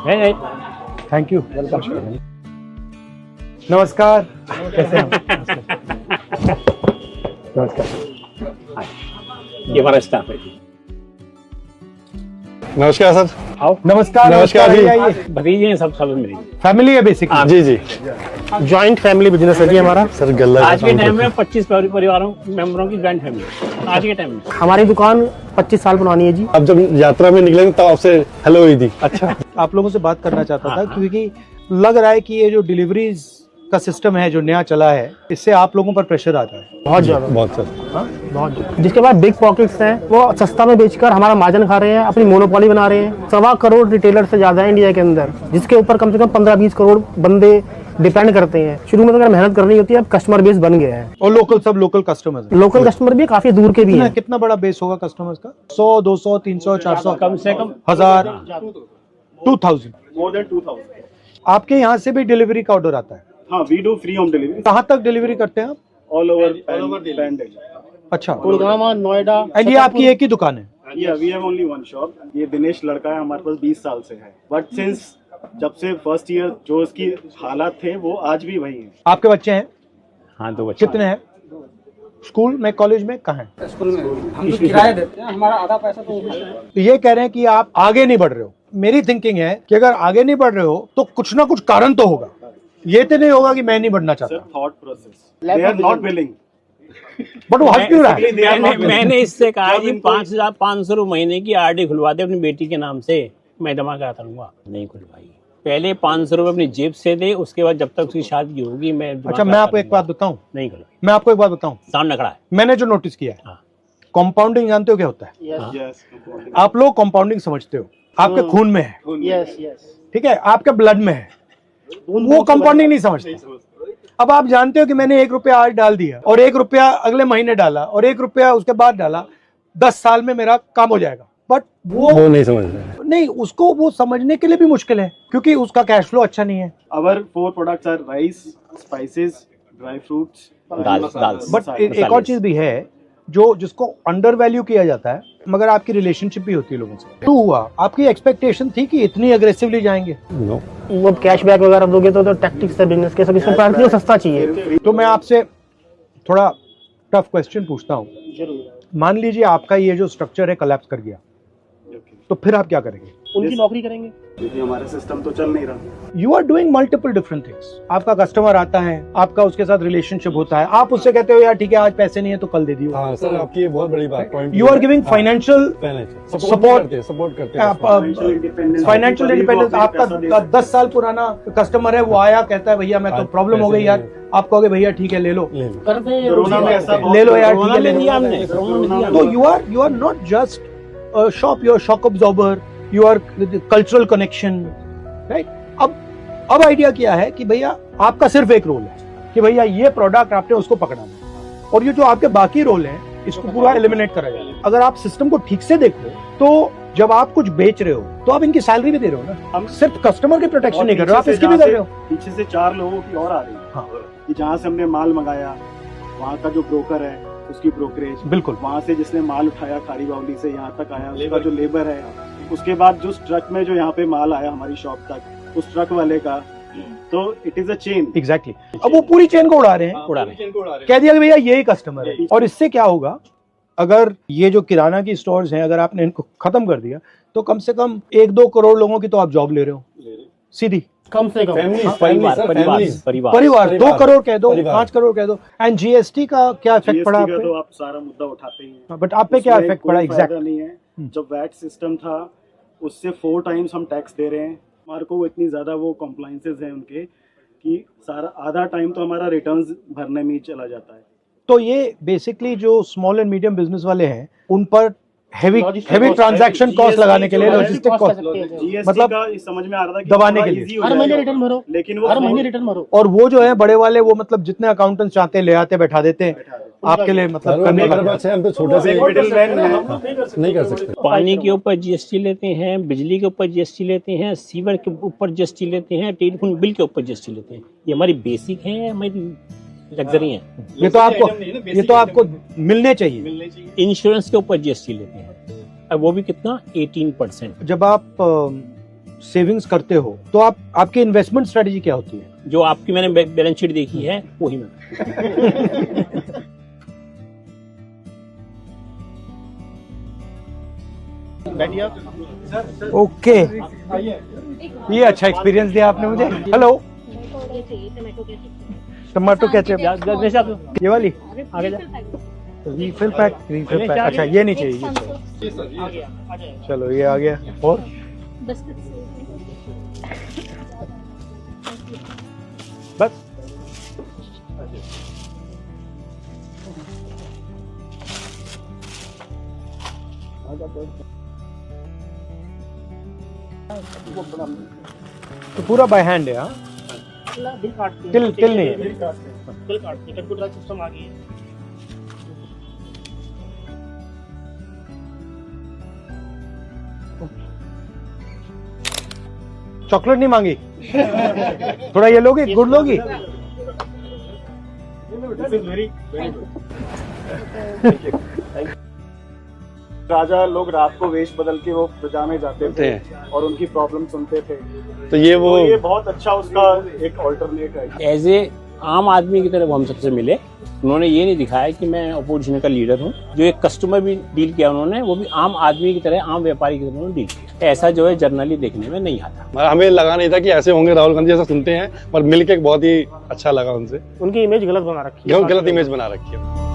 Thank you, welcome. नमस्कार, कैसे हैं? नमस्कार। ये हमारा स्टाफ है। नमस्कार सर। आओ। नमस्कार। नमस्कार जी। आइए। भतीजे हैं सब मेरी। फैमिली है बेसिकली। जी जी। जॉइंट फैमिली बिजनेस है जी हमारा। सर गल्ला आज के टाइम में 25 परिवारों मेंबरों की जॉइंट फैमिली आज के टाइम में। हमारी दुकान 25 साल पुरानी है जी। अब जब यात्रा में निकले तब आपसे हेलो हुई थी। अच्छा, आप लोगों से बात करना चाहता था क्योंकि लग रहा है कि ये जो डिलीवरीज का सिस्टम है जो नया चला है, इससे आप लोगों पर प्रेशर आता है। बहुत ज्यादा, बहुत सर। बहुत ज्यादा। जिसके बाद बिग पॉकेट्स हैं, वो सस्ता में बेचकर हमारा मार्जिन खा रहे हैं, अपनी मोनोपोली बना रहे हैं। 1.25 करोड़ रिटेलर से ज्यादा है इंडिया के अंदर, जिसके ऊपर कम से कम 15-20 करोड़ बंदे डिपेंड करते हैं। शुरू में तो अगर मेहनत करनी होती है, अब कस्टमर बेस बन गया है। और लोकल कस्टमर्स हैं। लोकल कस्टमर भी काफी दूर के भी हैं। कितना बड़ा बेस होगा कस्टमर्स का? 100, 200, 300, 400, कम से कम 1000, 2000। More than 2000. आपके यहाँ से भी डिलीवरी का ऑर्डर आता है? हाँ, we do free home delivery कहाँ तक डिलीवरी करते हैं आप? all over Delhi. अच्छा, गुड़गांव, नोएडा। एंड ये आपकी एक ही दुकान है? Yeah, we have only one shop. ये दिनेश लड़का है, हमारे पास 20 साल से है। But since जब से फर्स्ट ईयर जो उसकी हालात थे वो आज भी वही है। आपके बच्चे हैं? हाँ, 2 बच्चे कितने हैं? स्कूल में, कॉलेज में, कहाँ हैं? स्कूल में हम तो किराया देते हैं, हमारा आधा पैसा तो तो ये कह रहे हैं कि आप आगे नहीं बढ़ रहे हो। मेरी थिंकिंग है कि अगर आगे नहीं बढ़ रहे हो तो कुछ ना कुछ कारण तो होगा। ये तो नहीं होगा कि मैं नहीं बढ़ना सर, चाहता। Thought process they are not willing. But वो हंस क्यों रहा है? मैंने इससे कहा जी 5,500 रुपये महीने की आरडी खुलवा दे अपनी बेटी के नाम से, मैं जमा कराता रहूंगा। नहीं खुलवाई। पहले 500 रुपये अपनी जेब से दे, उसके बाद जब तक उसकी शादी होगी मैं जमा अच्छा, मैं कराता आपको एक बात बताऊं? नहीं खुलवाई। मैं आपको एक बात बताऊं, सामने खड़ा है। मैंने जो नोटिस किया है, हाँ। कंपाउंडिंग जानते हो क्या होता है? Yes. आप लोग कंपाउंडिंग समझते हो, आपके खून में है, यस यस। ठीक है, आपके ब्लड में है। वो कंपाउंडिंग नहीं समझते। अब आप जानते हो कि मैंने 1 रुपया आज डाल दिया और 1 रुपया अगले महीने डाला और 1 रुपया उसके बाद डाला, 10 साल में मेरा काम हो जाएगा। बट वो नहीं समझ रहे। नहीं, उसको वो समझने के लिए भी मुश्किल है क्योंकि उसका कैश फ्लो अच्छा नहीं है। Our 4 products are rice, spices, dry fruits, dal. But एक और चीज भी है जो जिसको अंडर वैल्यू किया जाता है, मगर आपकी रिलेशनशिप भी होती है लोगों से। तो हुआ, आपकी एक्सपेक्टेशन थी कि इतनी अग्रेसिवली जाएंगे? नो। वो कैशबैक वगैरह दोगे तो टैक्टिक्स है बिजनेस के, सब इसमें प्राइस सस्ता चाहिए। तो मैं आपसे थोड़ा टफ क्वेश्चन पूछता हूँ। मान लीजिए आपका ये जो स्ट्रक्चर है कोलैप्स कर गया, तो फिर आप क्या करेंगे? उनकी नौकरी करेंगे। क्योंकि हमारा सिस्टम तो चल नहीं रहा। You are doing multiple different things. आपका कस्टमर आता है, आपका उसके साथ रिलेशनशिप होता है, आप उससे कहते हो यार ठीक है आज पैसे नहीं है तो कल दे दियो। हाँ सर, आपकी ये बहुत बड़ी बात point. You are giving financial support करते हैं। Financial independence. आपका 10 साल पुराना कस्टमर है, वो आया कहता है भैया मैं तो प्रॉब्लम हो गई यार, आप कहोगे भैया ठीक है ले लो, कोरोना में ऐसा ले लो यार, ठीक है ले दिया लो। हमने। तो you are not just shop, you are shock absorber, you are cultural connection, right? अब आइडिया क्या है कि भैया आपका सिर्फ एक रोल है कि भैया ये प्रोडक्ट आपने उसको पकड़ाना है, और ये जो आपके बाकी रोल हैं इसको पूरा एलिमिनेट करा जाए। अगर आप सिस्टम को ठीक से देखो तो जब आप कुछ बेच रहे हो तो आप इनकी सैलरी भी दे रहे हो ना, हम सिर्फ कस्टमर की प्रोटेक्शन नहीं कर रहे हो, आप इसकी भी कर रहे हो। पीछे से 4 लोगों की और आ रही है। हाँ। कि जहाँ से हमने माल मंगाया, वहाँ का जो ब्रोकर है उसकी ब्रोकरेज, बिल्कुल। वहाँ से जिसने माल उठाया खारी बावली से यहाँ तक आया उसका जो लेबर है, उसके बाद जो ट्रक में जो यहाँ पे माल आया हमारी शॉप तक उस ट्रक वाले का, तो it is a chain. Exactly. अब वो पूरी चेन को उड़ा रहे हैं, कह दिया कि भैया यही कस्टमर है। और इससे क्या होगा, अगर ये जो किराना की स्टोर्स हैं अगर आपने इनको खत्म कर दिया तो कम से कम 1-2 करोड़ लोगों की तो आप जॉब ले रहे हो सीधी, कम से कम। परिवार 2 करोड़ कह दो, 5 करोड़ कह दो। एंड जीएसटी का क्या इफेक्ट पड़ा आप पे? तो आप सारा मुद्दा उठाते ही हैं, बट आप पे क्या उसमें इफेक्ट कोई पड़ा फायदा एग्जैक्ट? नहीं है। जब वैट सिस्टम था उससे 4 टाइम्स हम टैक्स दे रहे हैं। हमारे को इतनी ज्यादा वो कॉम्प्लाइंसेस हैं उनके कि सारा आधा टाइम तो हमारा रिटर्न्स भरने में ही चला जाता है। तो ये बेसिकली जो स्मॉल एंड मीडियम बिजनेस वाले हैं उन पर हेवी ट्रांजैक्शन कॉस्ट लगाने के लिए, लॉजिस्टिक कॉस्ट, जीएसटी मतलब का समझ में आ रहा था कि दबाने के थोड़ा लिए। easy हो हर महीने जाएगा। रिटर्न भरो, लेकिन वो हर महीने रिटर्न भरो। और वो जो है बड़े वाले वो मतलब जितने अकाउंटेंट्स चाहते हैं ले आते बैठा देते हैं आपके लिए, मतलब करने का। हम तो छोटे से मिडिलमैन है। नहीं कर सकते। पानी के ऊपर जीएसटी लेते हैं, बिजली के ऊपर जीएसटी लेते हैं, सीवर के ऊपर जीएसटी लेते हैं, टेलीफोन बिल के ऊपर जीएसटी लेते हैं। ये हमारी बेसिक है, हमारी लग्जरी है। ये तो आपको मिलने चाहिए। इंश्योरेंस के ऊपर जीएसटी लेते हैं, और वो भी कितना 18%। जब आप सेविंग्स करते हो तो आप आपकी इन्वेस्टमेंट स्ट्रेटजी क्या होती है? जो आपकी मैंने बैलेंस शीट देखी है वही मैं ओके, ये अच्छा एक्सपीरियंस दिया आपने मुझे। हेलो, टमाटो केचप ये वाली आगे जा रीफिल पैक, रीफिल पैक। अच्छा ये नहीं चाहिए, ये चाहिए। चलो ये आ गया। और बस तो पूरा बाय हैंड है। हाँ, तिल तिल नहीं है। कंप्यूटर सिस्टम आ गई है। चॉकलेट नहीं मांगी? थोड़ा ये लोगी, गुड़ लोगी? राजा लोग रात को वेश बदल के वो प्रजा में जाते थे और उनकी प्रॉब्लम सुनते थे, तो ये वो तो ये बहुत अच्छा उसका एक ऑल्टरनेट है। एज ए आम आदमी की तरह वो हम सबसे मिले। उन्होंने ये नहीं दिखाया कि मैं अपोजिशन का लीडर हूँ। जो एक कस्टमर भी डील किया उन्होंने, वो भी आम आदमी की तरह, आम व्यापारी की तरह उन्होंने डील किया। ऐसा जो है जर्नली देखने में नहीं आता। हमें लगा नहीं था कि ऐसे होंगे राहुल गांधी, ऐसा सुनते हैं, पर मिलके बहुत ही अच्छा लगा उनसे। उनकी इमेज गलत बना रखी है, गलत इमेज बना रखी है।